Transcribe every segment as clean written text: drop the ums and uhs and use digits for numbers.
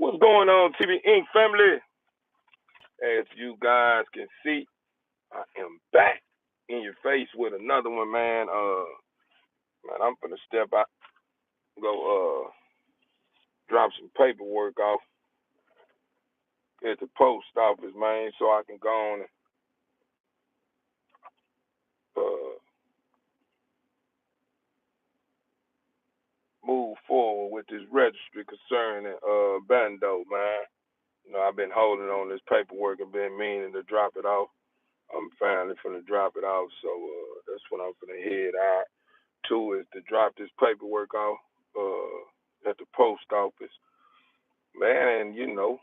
What's going on, TV Inc. family? As you guys can see, I am back in your face with another one, man. Man, I'm gonna step out, go drop some paperwork off at the post office, man, so I can go on and move forward with this registry concerning Bando, man. You know, I've been holding on this paperwork and been meaning to drop it off. I'm finally finna drop it off, so that's what I'm finna head out. Two is to drop this paperwork off at the post office, man. And you know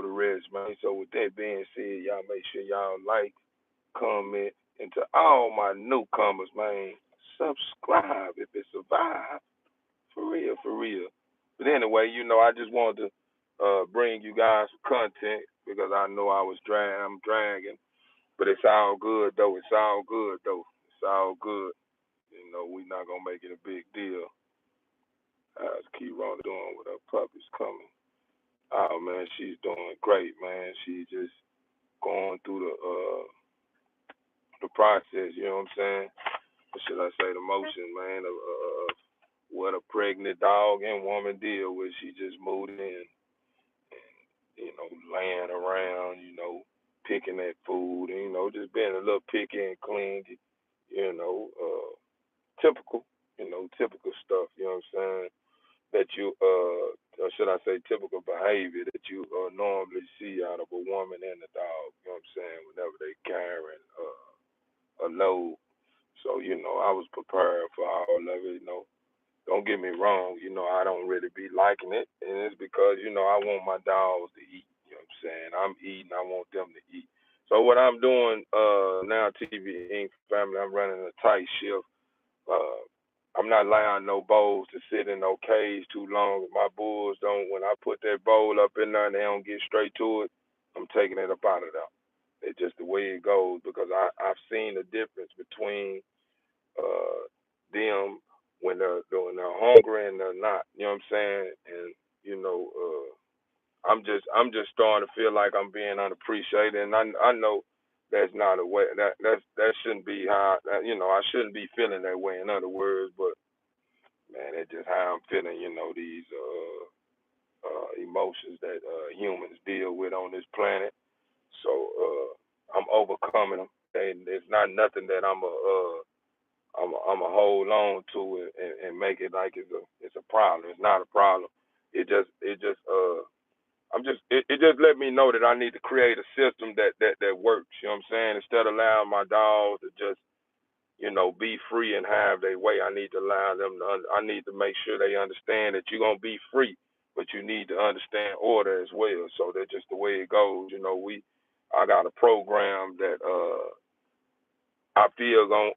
the rest, man. So with that being said, y'all make sure y'all like, comment, and to all my newcomers, man, subscribe if it survives. For real, for real. But anyway, I just wanted to bring you guys some content because I know I'm dragging, but it's all good though. It's all good though. It's all good. We not gonna make it a big deal. How's Keyron doing with her puppies coming? Oh man, she's doing great, man. She's just going through the process. You know what I'm saying? Or should I say the motion, man, of what a pregnant dog and woman deal with. She just moved in, and laying around, picking that food, and just being a little picky and clingy. You know, typical, typical stuff. You know what I'm saying? That you, or should I say, typical behavior that you normally see out of a woman and a dog. You know what I'm saying? Whenever they carrying a load. So I was prepared for all of it. Don't get me wrong. I don't really be liking it, and it's because I want my dogs to eat. You know what I'm saying? I'm eating. I want them to eat. So what I'm doing now, TV Inc. family, I'm running a tight shift. I'm not allowing no bowls to sit in no cage too long. My bulls don't. When I put that bowl up in there and they don't get straight to it, I'm taking it up out of there. It's just the way it goes because I've seen the difference between them when they're hungry and they're not. You know what I'm saying? And I'm just starting to feel like I'm being unappreciated, and I know that's not a way that shouldn't be how I shouldn't be feeling that way. In other words, but man, it's just how I'm feeling. These emotions that humans deal with on this planet. So I'm overcoming them. And it's not nothing that I'm a hold on to it and make it like it's a problem. It's not a problem. It just let me know that I need to create a system that works. You know what I'm saying? Instead of allowing my dogs to just be free and have their way, I need to allow them to. I need to make sure they understand that you're gonna be free, but you need to understand order as well. So that's just the way it goes. I got a program that I feel gonna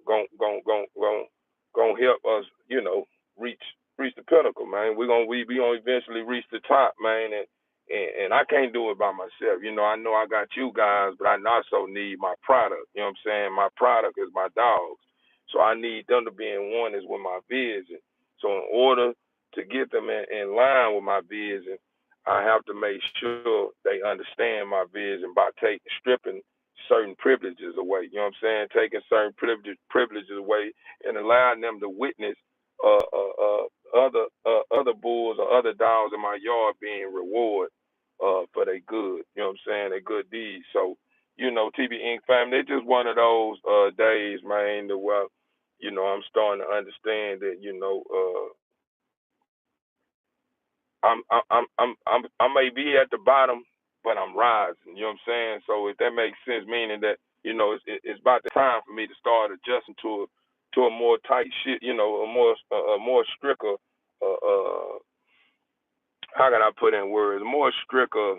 help us, reach the pinnacle, man. We gonna eventually reach the top, man, and I can't do it by myself. I know I got you guys, but I also need my product. You know what I'm saying? My product is my dogs, so I need them to be in oneness with my vision. So in order to get them in line with my vision, I have to make sure they understand my vision by stripping certain privileges away. You know what I'm saying? Taking certain privileges away and allowing them to witness other bulls or other dogs in my yard being rewarded for their good. You know what I'm saying? Their good deeds. So TV Inc. family, it's just one of those days, man. Where I'm starting to understand that I may be at the bottom, but I'm rising. You know what I'm saying? So if that makes sense, meaning that it's about the time for me to start adjusting to a more tight shit. A more stricter. How can I put in words? A more stricter.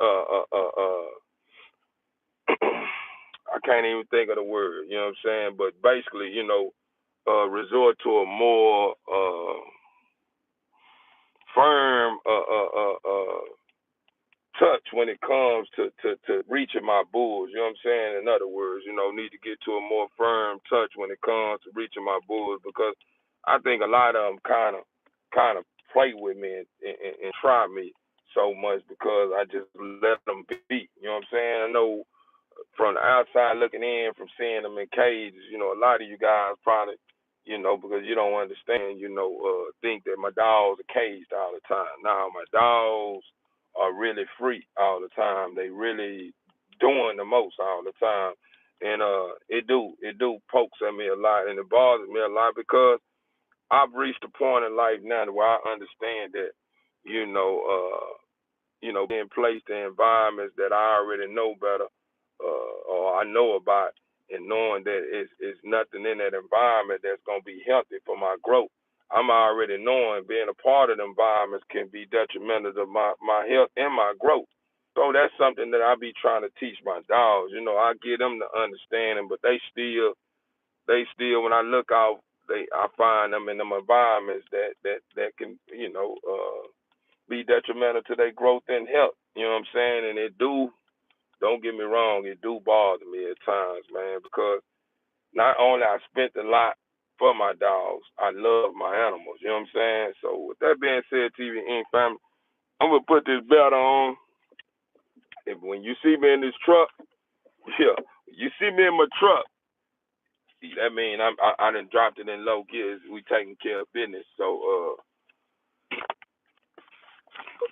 Uh, uh, uh, uh, I can't even think of the word. You know what I'm saying? But basically, resort to a more firm touch when it comes to reaching my bulls. You know what I'm saying? In other words, need to get to a more firm touch when it comes to reaching my bulls because I think a lot of them kind of play with me and try me so much because I just let them be. You know what I'm saying? I know from the outside looking in, from seeing them in cages, a lot of you guys probably, because you don't understand, think that my dogs are caged all the time. Now my dogs are really free all the time. They really doing the most all the time. And it do pokes at me a lot and it bothers me a lot because I've reached a point in life now where I understand that, you know, uh, being placed in environments that I already know better, or I know about, and knowing that it's nothing in that environment that's gonna be healthy for my growth. I'm already knowing being a part of the environments can be detrimental to my health and my growth. So that's something that I be trying to teach my dogs. I get them to understanding, but they still when I look out, I find them in them environments that can be detrimental to their growth and health. You know what I'm saying? And don't get me wrong, it do bother me at times, man, because not only I spent a lot for my dogs, I love my animals. You know what I'm saying? So with that being said, TV Inc. family, I'm gonna put this belt on. If when you see me in this truck, yeah, you see me in my truck, that mean I done dropped it in low gears. We taking care of business. So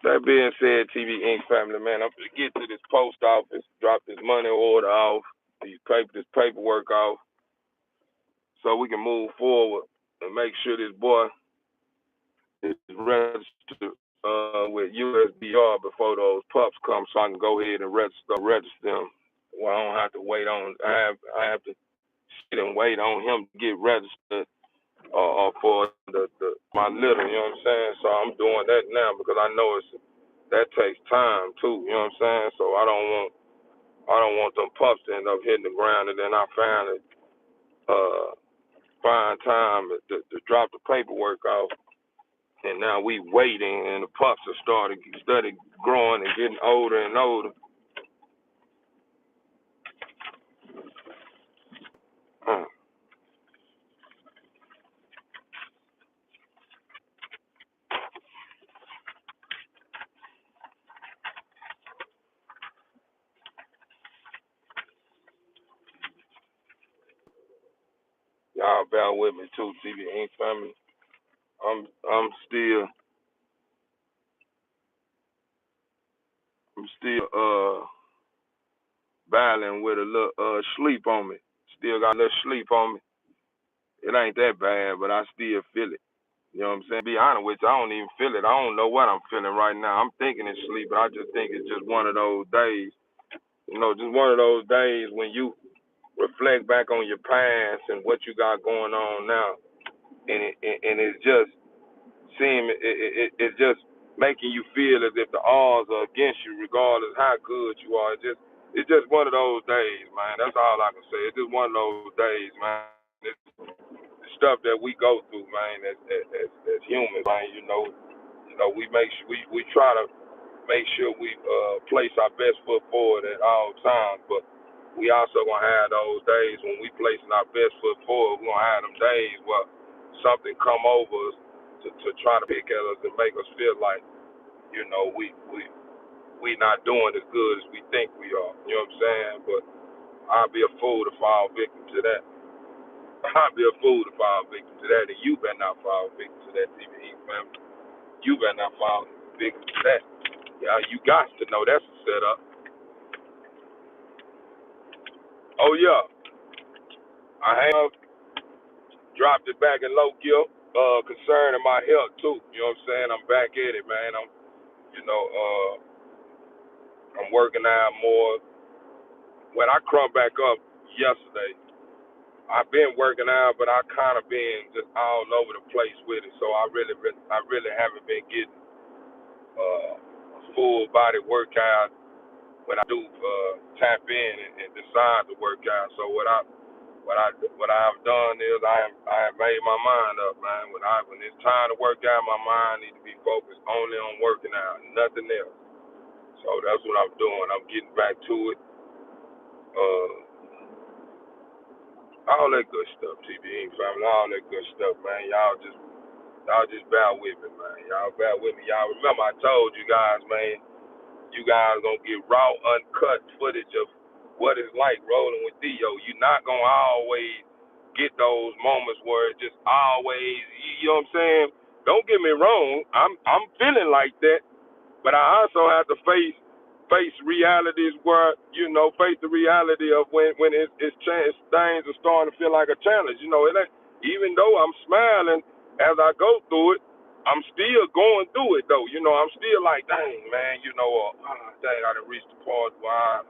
that being said, TV Inc. family, man, I'm gonna get to this post office, drop this money order off, this paperwork off, so we can move forward and make sure this boy is registered with USDR before those pups come, so I can go ahead and register them. Well, I don't have to wait on. I have to sit and wait on him to get registered for my litter. You know what I'm saying? So I'm doing that now because I know that takes time too. You know what I'm saying? So I don't want them pups to end up hitting the ground and then I finally find time to drop the paperwork off. And now we waiting, and the pups are started growing and getting older and older. Uh, y'all bear with me too, TV Inc. family. I'm still battling with a little sleep on me. Still got a little sleep on me. It ain't that bad, but I still feel it. You know what I'm saying? Be honest with you, I don't even feel it. I don't know what I'm feeling right now. I'm thinking it's sleep, but I just think it's just one of those days. Just one of those days when you reflect back on your past and what you got going on now, and it's just it's just making you feel as if the odds are against you, regardless how good you are. It's just one of those days, man. That's all I can say. It's just one of those days, man. It's the stuff that we go through, man. As humans, man. We try to make sure we place our best foot forward at all times, but we also gonna have those days when we placing our best foot forward. We're gonna have them days where something come over us to try to pick at us and make us feel like we not doing as good as we think we are. You know what I'm saying? But I'll be a fool to fall victim to that. I'll be a fool to fall victim to that, and you better not fall victim to that, TV family. You better not fall victim to that. Yeah, you got to know that's a setup. Oh yeah, I have dropped it back in low gear, concerning my health too. You know what I'm saying? I'm back at it, man. You know, uh, I'm working out more. When I crumped back up yesterday, I've been working out, but I kind of been just all over the place with it. So I really haven't been getting a full body workout when I do tap in and decide to work out. So what I've done is I have made my mind up, man. When it's time to work out, my mind needs to be focused only on working out, nothing else. So that's what I'm doing. I'm getting back to it. Uh, all that good stuff, TBE family, all that good stuff, man. Y'all just Y'all just bear with me, man. Y'all bear with me. Y'all remember I told you guys, man, you guys gonna get raw, uncut footage of what it's like rolling with Theo. You're not gonna always get those moments where it just always, you know what I'm saying? Don't get me wrong, I'm feeling like that, but I also have to face realities where, face the reality of when it's things are starting to feel like a challenge. It ain't, even though I'm smiling as I go through it, I'm still going through it though. I'm still like, dang man, dang, I done reached the part where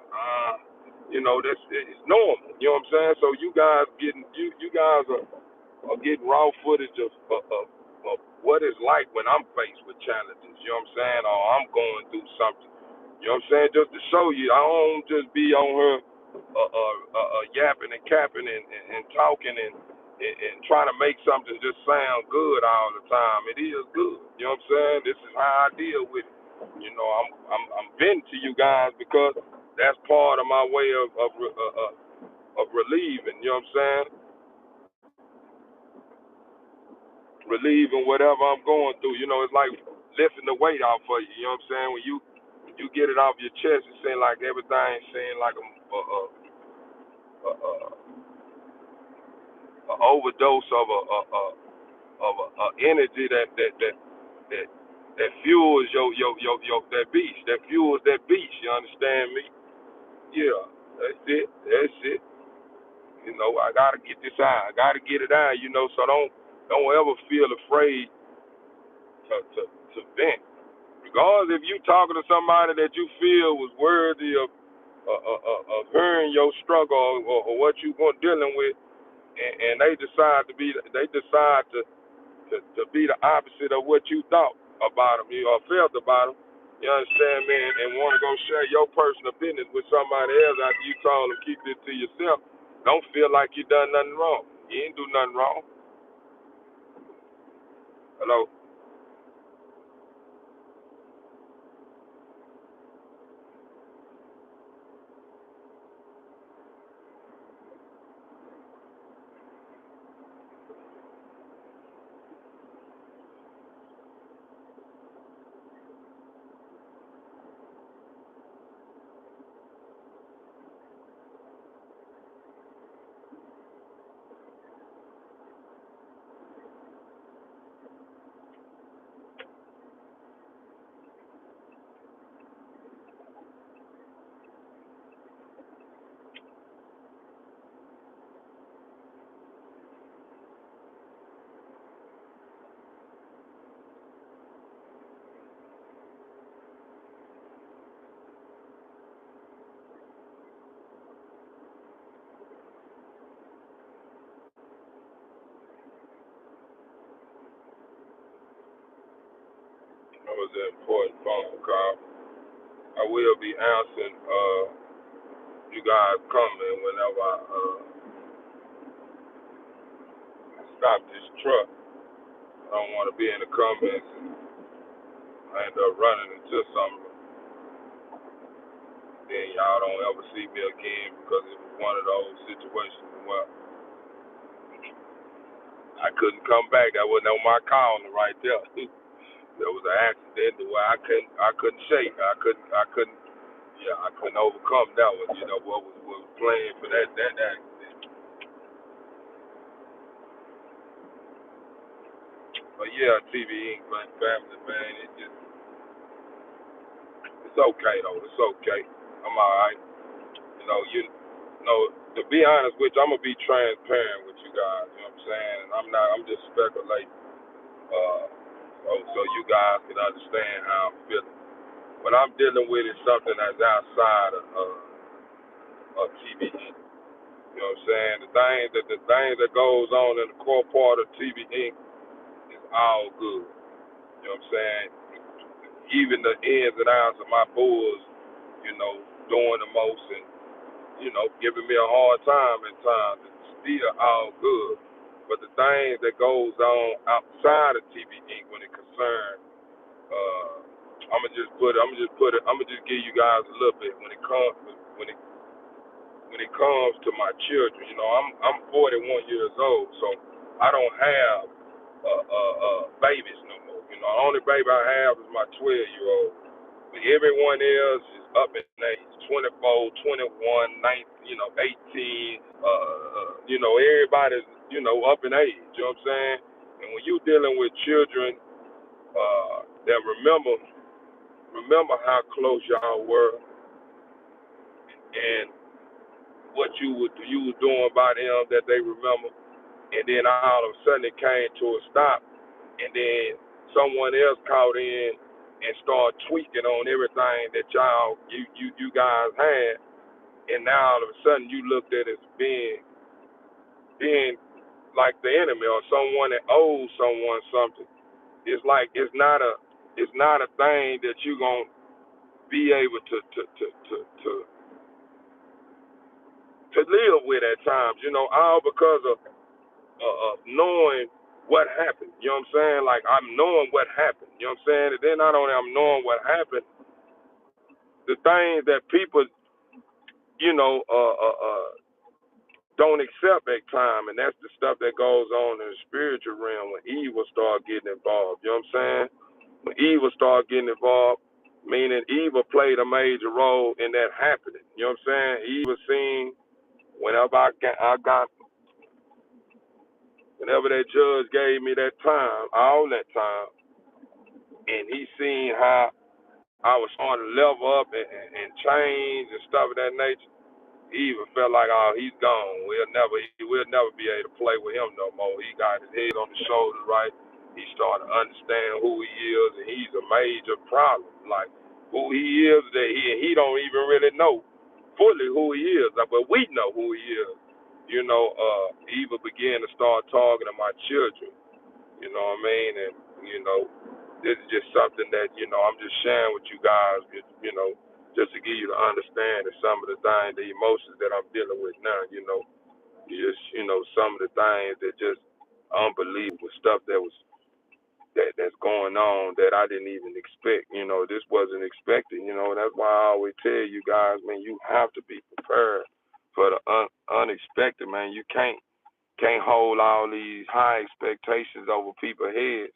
that's it's normal. You know what I'm saying? So you guys you guys are getting raw footage of what it's like when I'm faced with challenges. You know what I'm saying? Or I'm going through something. You know what I'm saying? Just to show you, I don't just be on her yapping and capping and talking and trying to make something just sound good all the time. It is good. You know what I'm saying? This is how I deal with it. I'm venting to you guys because that's part of my way of relieving. You know what I'm saying? Relieving whatever I'm going through. It's like lifting the weight off of you. You know what I'm saying? When you get it off your chest, it seems like everything seems like a overdose of a energy that fuels your that beast. That fuels that beast. You understand me? Yeah, that's it. That's it. I gotta get this out. I gotta get it out. So don't ever feel afraid to vent. Regardless if you talking to somebody that you feel was worthy of hearing your struggle or what you going dealing with, and they decide to be the opposite of what you thought about them, or felt about them. You understand, man? And want to go share your personal business with somebody else after you told them keep this to yourself. Don't feel like you done nothing wrong. You ain't do nothing wrong. Hello. That was an important phone call. I will be answering you guys coming whenever I stop this truck. I don't want to be in the comments and I end up running into something. Then y'all don't ever see me again because it was one of those situations where I couldn't come back. That wasn't on my calendar right there. There was an accident where I couldn't shake. I couldn't overcome that one. What was playing for that accident. But yeah, TV Ink, man, family, man, it's okay though. It's okay. I'm all right. To be honest with you, I'm gonna be transparent with you guys. You know what I'm saying? And I'm just speculating. Uh, so you guys can understand how I'm feeling. What I'm dealing with is something that's outside of TV Ink. You know what I'm saying? The things that goes on in the core part of TV Ink is all good. You know what I'm saying? Even the ins and outs of my bulls, doing the most and giving me a hard time at times. It's still all good. But the things that goes on outside of TV Ink when it concerns, I'm gonna just give you guys a little bit when it comes to my children. I'm 41 years old, so I don't have babies no more. You know, the only baby I have is my 12-year-old. But everyone else is up in age, 24, 21, 19, 18. Everybody's, up in age. You know what I'm saying? And when you dealing with children that remember how close y'all were and what you were doing by them that they remember, and then all of a sudden it came to a stop, and then someone else caught in and started tweaking on everything that you guys had, and now all of a sudden you looked at it as being like the enemy or someone that owes someone something. It's like it's not a thing that you're gonna be able to live with at times, all because of knowing what happened. You know what I'm saying? Like, I'm knowing what happened. You know what I'm saying? And then not only I'm knowing what happened, the things that people, you know, uh, uh, uh, don't accept at time, and that's the stuff that goes on in the spiritual realm when evil start getting involved. You know what I'm saying? When evil start getting involved, meaning evil played a major role in that happening. You know what I'm saying? Evil seen whenever whenever that judge gave me that time, all that time, and he seen how I was starting to level up and change and stuff of that nature. He even felt like, oh, he's gone. We'll never be able to play with him no more. He got his head on his shoulders right. He started to understand who he is, and he's a major problem. Like, who he is, that he don't even really know fully who he is, but we know who he is. He even began to start talking to my children. You know what I mean? And this is just something that I'm just sharing with you guys. Just to give you to understand that some of the things, the emotions that I'm dealing with now. Just some of the things that just unbelievable stuff that's going on that I didn't even expect. This wasn't expected. That's why I always tell you guys, man, you have to be prepared for the unexpected, man. You can't hold all these high expectations over people's heads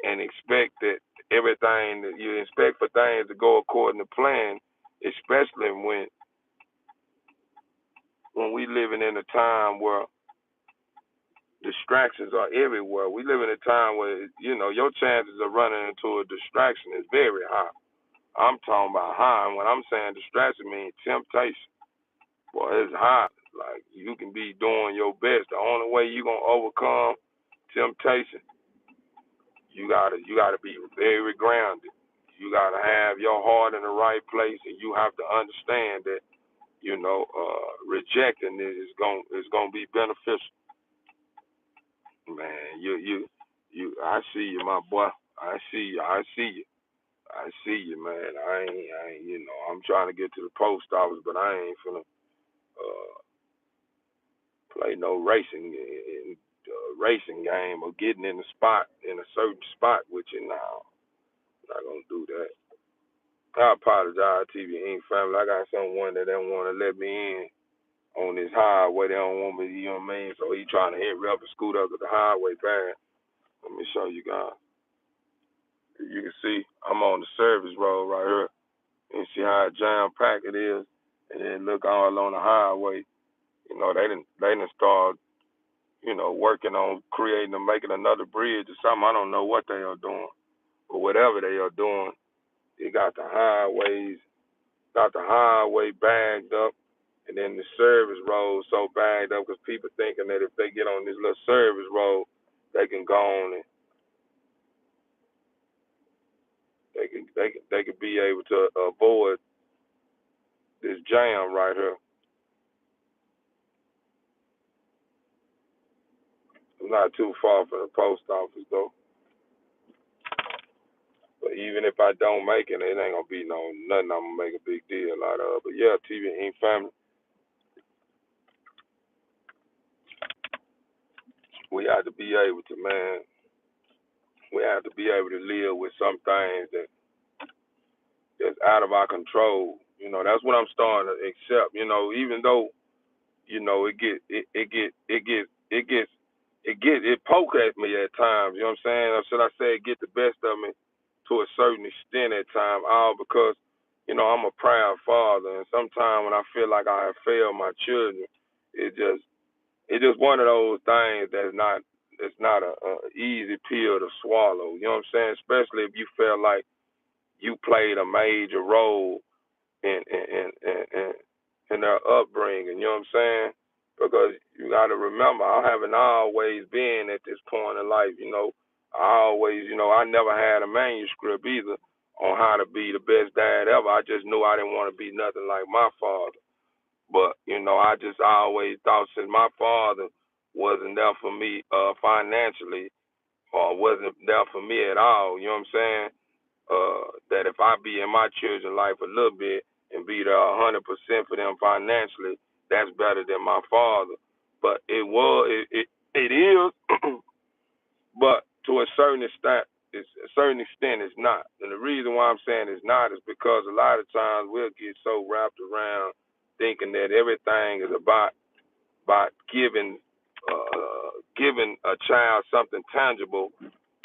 and expect that everything that you expect for things to go according to plan, especially when we living in a time where distractions are everywhere. We live in a time where your chances of running into a distraction is very high. I'm talking about high, and when I'm saying distraction means temptation. Boy, it's high. Like, you can be doing your best. The only way you're gonna overcome temptation, you gotta be very grounded. You gotta have your heart in the right place, and you have to understand that rejecting it is gonna be beneficial. Man, I see you, my boy. I see you. I see you, man. I'm trying to get to the post office, but I ain't finna play no racing game or getting in a certain spot with you now. Not gonna do that. I apologize, TV Inc. family. I got someone that don't want to let me in on this highway. They don't want me, you know what I mean? So he trying to hit me up and scoot up to the highway bad. Let me show you guys. You can see I'm on the service road right here. And see how jam packed it is. And then look all on the highway. They didn't start, working on creating and making another bridge or something. I don't know what they are doing. But whatever they are doing, they got the highway bagged up, and then the service road so bagged up because people thinking that if they get on this little service road, they can go on and they can be able to avoid this jam right here. I'm not too far from the post office though. But even if I don't make it, it ain't gonna be nothing I'm gonna make a big deal out of. But yeah, TV Inc. family, we have to be able to, man. We have to be able to live with some things that's out of our control. That's what I'm starting to accept. Even though it spoke at me at times, you know what I'm saying? Or should I say get the best of me to a certain extent at times, all because, I'm a proud father, and sometimes when I feel like I have failed my children, it just it's just one of those things that's not it's not a easy pill to swallow. You know what I'm saying? Especially if you feel like you played a major role in their upbringing. You know what I'm saying? Because you got to remember, I haven't always been at this point in life. I never had a manuscript either on how to be the best dad ever. I just knew I didn't want to be nothing like my father. But I just always thought since my father wasn't there for me financially, or wasn't there for me at all. You know what I'm saying? That if I be in my children's life a little bit and be there 100% for them financially, that's better than my father. But it is, but to a certain extent, it's not. And the reason why I'm saying it's not is because a lot of times we'll get so wrapped around thinking that everything is about giving a child something tangible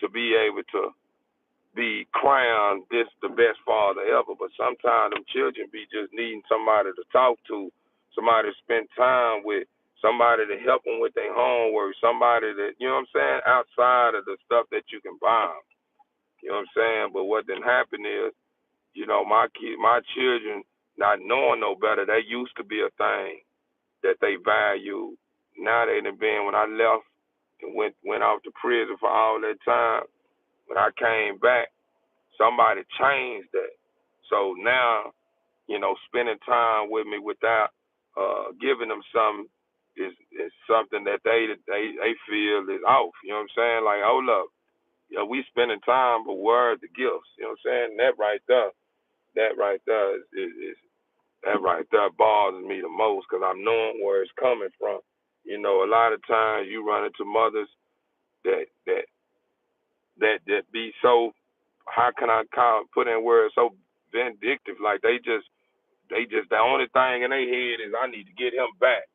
to be able to be crowned this the best father ever. But sometimes them children be just needing somebody to talk to, somebody to spend time with, somebody to help them with their homework, somebody that, you know what I'm saying, outside of the stuff that you can buy them. You know what I'm saying? But what didn't happen is, my children, not knowing no better, they used to be a thing that they value. Now they done been, when I left and went off to prison for all that time, when I came back, somebody changed that. So now, spending time with me without giving them something is something that they feel is off. You know what I'm saying? Like, hold up. We spending time, but where are the gifts? You know what I'm saying? That right there is that right there bothers me the most because I'm knowing where it's coming from. A lot of times you run into mothers that that that be so, how can I put in words, so vindictive, like they just the only thing in their head is I need to get him back.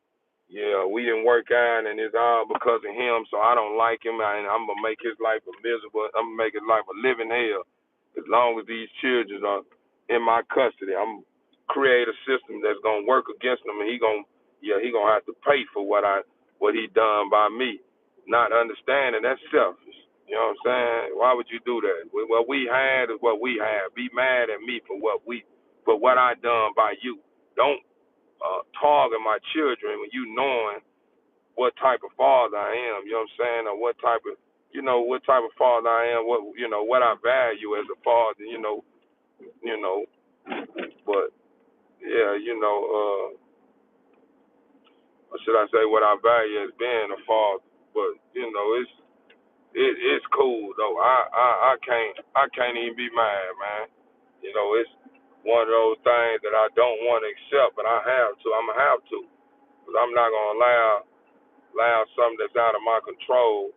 Yeah, we didn't work out, and it's all because of him. So I don't like him, and I'm gonna make his life a miserable. I'm gonna make his life a living hell. As long as these children are in my custody, I'm create a system that's gonna work against him, and he gonna have to pay for what he done by me. Not understanding that's selfish. You know what I'm saying? Why would you do that? What we had is what we have. Be mad at me for what I done by you. Don't target my children when you knowing what type of father I am, you know what I'm saying, or what type of father I am, what I value as a father, you know, but yeah, or should I say what I value as being a father, but it's cool though. I can't even be mad, man. It's one of those things that I don't want to accept, but I have to. I'm gonna have to, because I'm not gonna allow something that's out of my control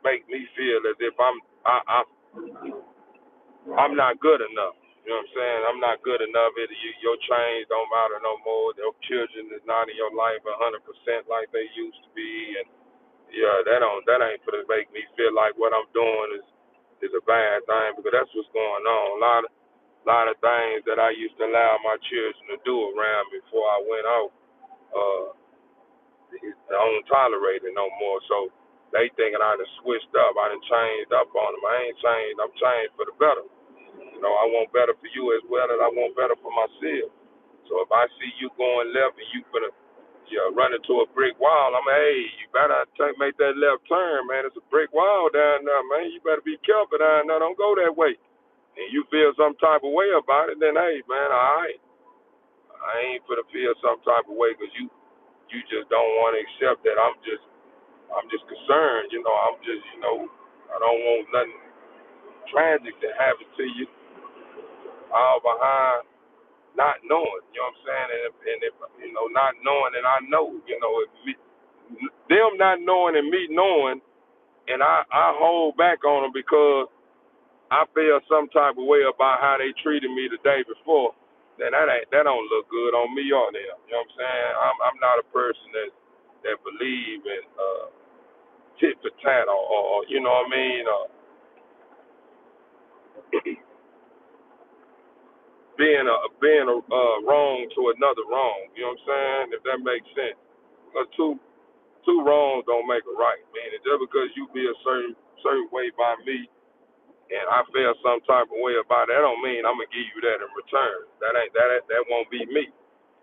make me feel as if I'm not good enough. You know what I'm saying? I'm not good enough. Your change don't matter no more. Your children is not in your life 100% like they used to be, and yeah, that ain't for to make me feel like what I'm doing is a bad thing, because that's what's going on. A lot of things that I used to allow my children to do around me before I went out. Uh, I don't tolerate it no more. So they thinking I done switched up. I done changed up on them. I ain't changed. I'm changed for the better. I want better for you as well as I want better for myself. So if I see you going left and you finna run into a brick wall, hey, you better make that left turn, man. It's a brick wall down there, man. You better be careful down there. Don't go that way. And you feel some type of way about it, then hey, man, all right. I ain't finna feel some type of way because you just don't want to accept that I'm just concerned, I'm just, I don't want nothing tragic to happen to you all behind not knowing, you know what I'm saying? And if not knowing and I know, them not knowing and me knowing, and I hold back on them because I feel some type of way about how they treated me the day before, then that don't look good on me or them. You know what I'm saying? I'm not a person that believe in tit for tat or you know what I mean, being a wrong to another wrong. You know what I'm saying? If that makes sense. Because two wrongs don't make a right. Meaning just because you be a certain way by me and I feel some type of way about it, that don't mean I'm gonna give you that in return. That won't be me.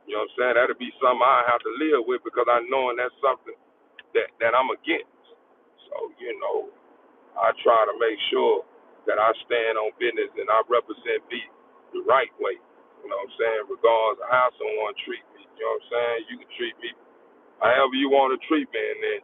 You know what I'm saying? That'll be something I have to live with because I know that's something that I'm against. So, I try to make sure that I stand on business and I represent me the right way. You know what I'm saying? Regardless of how someone treat me. You know what I'm saying? You can treat me however you want to treat me, and then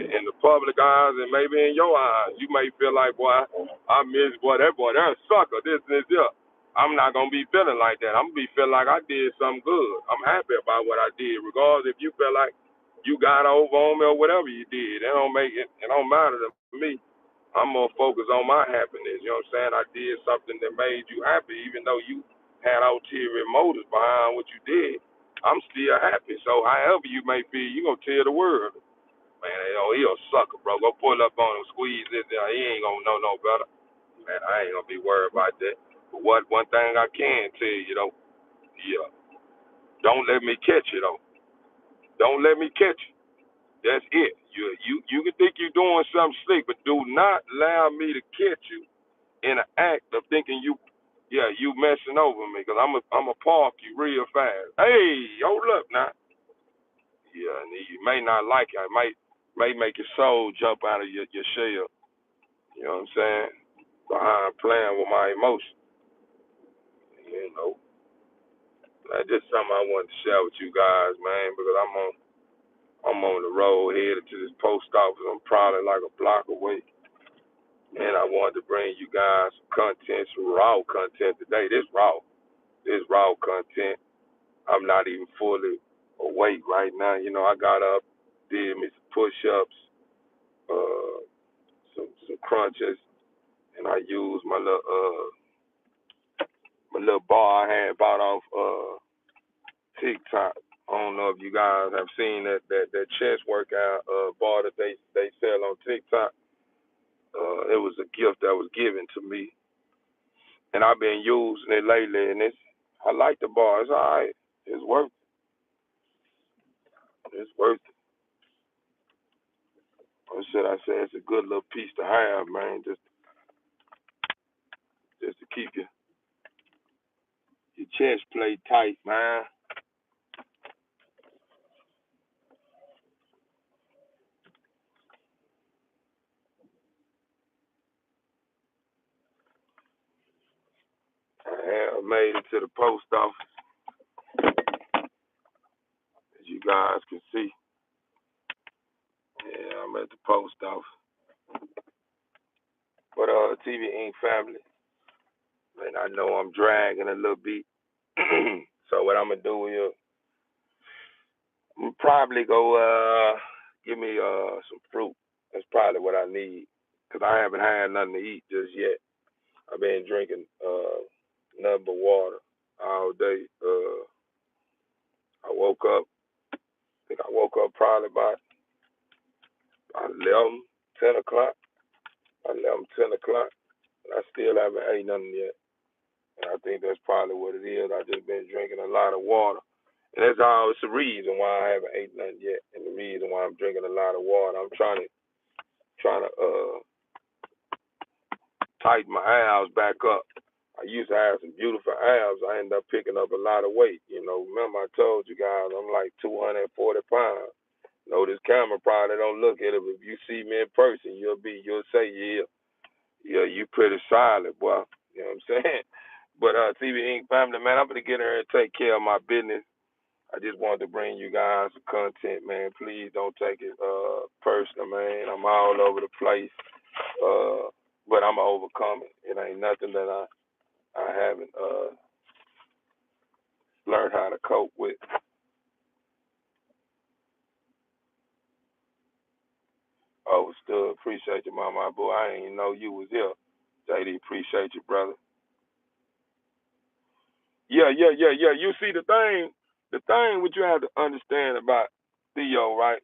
in the public eyes and maybe in your eyes, you may feel like, boy, I miss that boy, that's a sucker, this and this, yeah. I'm not gonna be feeling like that. I'm gonna be feeling like I did something good. I'm happy about what I did, regardless if you feel like you got over on me or whatever you did. It don't make it. It don't matter to me. I'm more focused on my happiness. You know what I'm saying? I did something that made you happy, even though you had ulterior motives behind what you did. I'm still happy. So however you may feel, you gonna tell the world, man, he a sucker, bro. Go pull up on him, squeeze this there. He ain't gonna know no better. Man, I ain't gonna be worried about that. But one thing I can tell you though, yeah, don't let me catch you though. Don't let me catch you. That's it. You can think you're doing something slick, but do not allow me to catch you in an act of thinking you messing over me, because I'm a park you real fast. Hey, hold up now. Yeah, and you may not like it. It may make your soul jump out of your shell. You know what I'm saying? Behind playing with my emotions. You know, that's just something I wanted to share with you guys, man, because I'm on the road headed to this post office. I'm probably like a block away. And I wanted to bring you guys some content, some raw content today. This raw content. I'm not even fully awake right now. You know, I got up, did me some push-ups, some crunches, and I used my little bar I had bought off TikTok. I don't know if you guys have seen that chest workout bar that they sell on TikTok. It was a gift that was given to me, and I've been using it lately. And I like the bar. It's all right. It's worth it. It's worth it. Or should I say, it's a good little piece to have, man. Just to keep your chest plate tight, man. I made it to the post office, as you guys can see. Yeah, I'm at the post office. But TV Inc. family, man, I know I'm dragging a little bit. So what I'm gonna do is I'm gonna probably go give me some fruit. That's probably what I need, cause I haven't had nothing to eat just yet. I've been drinking nothing but water all day. I woke up. I think I woke up probably about 11, 10 o'clock. 11, 10 o'clock. And I still haven't ate nothing yet. And I think that's probably what it is. I just been drinking a lot of water. And that's all. It's the reason why I haven't ate nothing yet, and the reason why I'm drinking a lot of water. I'm trying to tighten my abs back up. I used to have some beautiful abs. I ended up picking up a lot of weight. You know, remember I told you guys I'm like 240 pounds. You know, this camera probably don't look at it, but if you see me in person, you'll say, yeah, you pretty solid, boy. You know what I'm saying? But TV Inc. family, man, I'm gonna get her and take care of my business. I just wanted to bring you guys some content, man. Please don't take it personal, man. I'm all over the place, but I'm gonna overcome it. It ain't nothing that I haven't learned how to cope with. Overstood. Appreciate you, mama. Boy, I didn't even know you was here. JD, appreciate you, brother. Yeah. You see the thing what you have to understand about. Theo, right?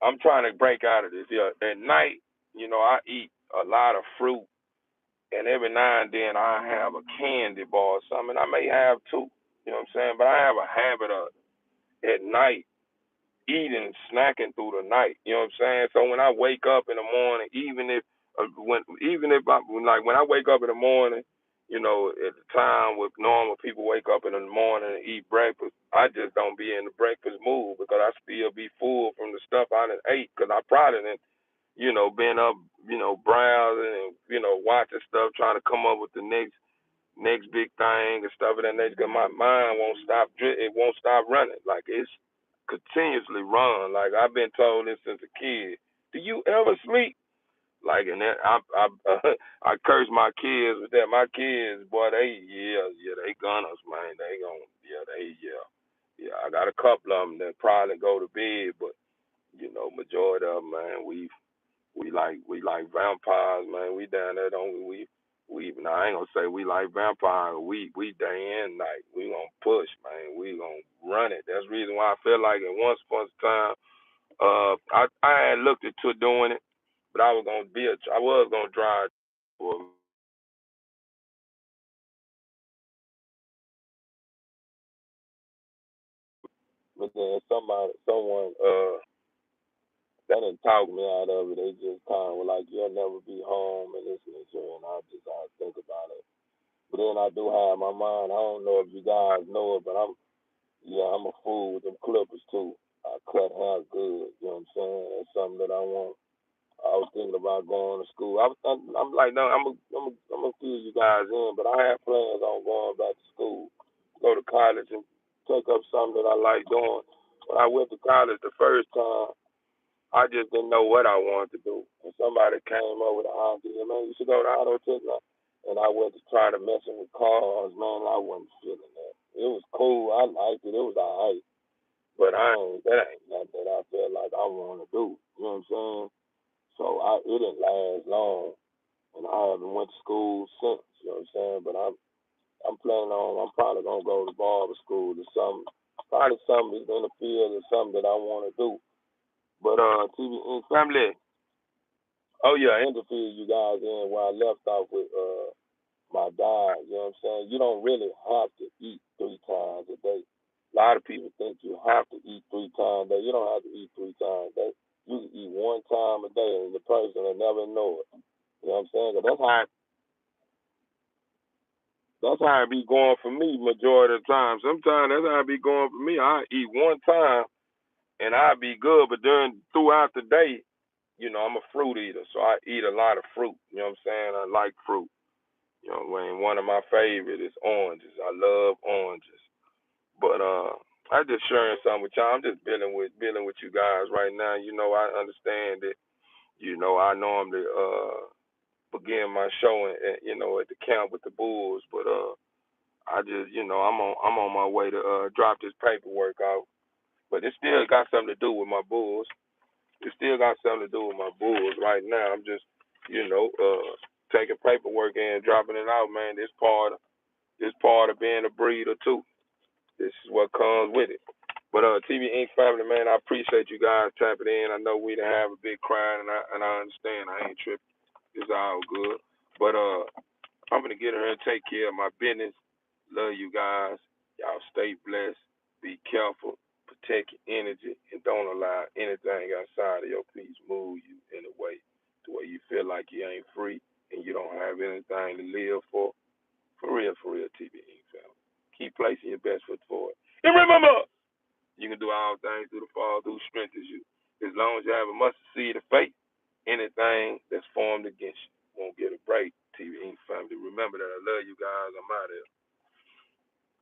I'm trying to break out of this. Yeah, at night, I eat a lot of fruit, and every now and then I have a candy bar or something. I may have two. You know what I'm saying? But I have a habit of at night eating, snacking through the night. You know what I'm saying? So when I wake up in the morning, even if I like when I wake up in the morning, at the time with normal people wake up in the morning and eat breakfast, I just don't be in the breakfast mood because I still be full from the stuff I done ate because I probably done, been up, browsing and watching stuff, trying to come up with the next big thing and stuff of that nature. Cause my mind won't stop. It won't stop running. Like it's continuously run. Like I've been told this since a kid. Do you ever sleep? Like and that I curse my kids with that. My kids, boy, they gun us, man. They gon' yeah. I got a couple of them that probably go to bed, but majority of them, man, we like vampires, man. We down there don't we now I ain't gonna say we like vampires. We day and night. We gonna push, man. We gonna run it. That's the reason why I feel like at once upon a time, I had looked into doing it, but I was gonna drive for but then someone that didn't talk me out of it. They just kind of were like, "You'll never be home," and listening to it, and I think about it. But then I do have my mind. I don't know if you guys know it, but I'm a fool with them clippers too. I cut hair good. You know what I'm saying? That's something that I want. I was thinking about going to school. I'm like, no, I'm gonna fill you guys in, but I have plans on going back to school, go to college and take up something that I like doing. When I went to college the first time, I just didn't know what I wanted to do. And somebody came up with an idea, man, you should go to auto tech now. And I went to try to messing with cars, man. I wasn't feeling that. It was cool. I liked it. It was alright. But that ain't nothing that I feel like I want to do. You know what I'm saying? So it didn't last long, and I haven't went to school since. You know what I'm saying? But I'm planning on. I'm probably gonna go to barber school or something. Probably something in the field or something that I want to do. But TV family. Oh yeah, I interviewed you guys in where I left off with my diet. You know what I'm saying? You don't really have to eat 3 times a day. A lot of people think you have to eat 3 times a day. You don't have to eat 3 times a day. You can eat 1 time a day, and the person will never know it. You know what I'm saying? 'Cause that's how it be going for me majority of the time. Sometimes that's how it be going for me. I eat 1 time and I be good, but throughout the day, I'm a fruit eater, so I eat a lot of fruit. You know what I'm saying? I like fruit. When one of my favorite is oranges. I love oranges. But I just sharing something with y'all. I'm just dealing with you guys right now. I understand that. I normally begin my show at the camp with the Bulls, but I just I'm on my way to drop this paperwork out. But it still got something to do with my Bulls. It still got something to do with my Bulls right now. I'm just taking paperwork in, dropping it out, man. This part of being a breeder too. This is what comes with it. But TV Inc. family, man, I appreciate you guys tapping in. I know we didn't have a big crowd, and I understand. I ain't tripping. It's all good. But I'm gonna get her and take care of my business. Love you guys. Y'all stay blessed. Be careful. Protect your energy, and don't allow anything outside of your peace move you in a way to where you feel like you ain't free and you don't have anything to live for. For real, TBE family. Keep placing your best foot forward. And remember, you can do all things through the Father who strengthens you. As long as you have a mustard seed of faith, anything that's formed against you won't get a break. TBE family. Remember that I love you guys. I'm out of here.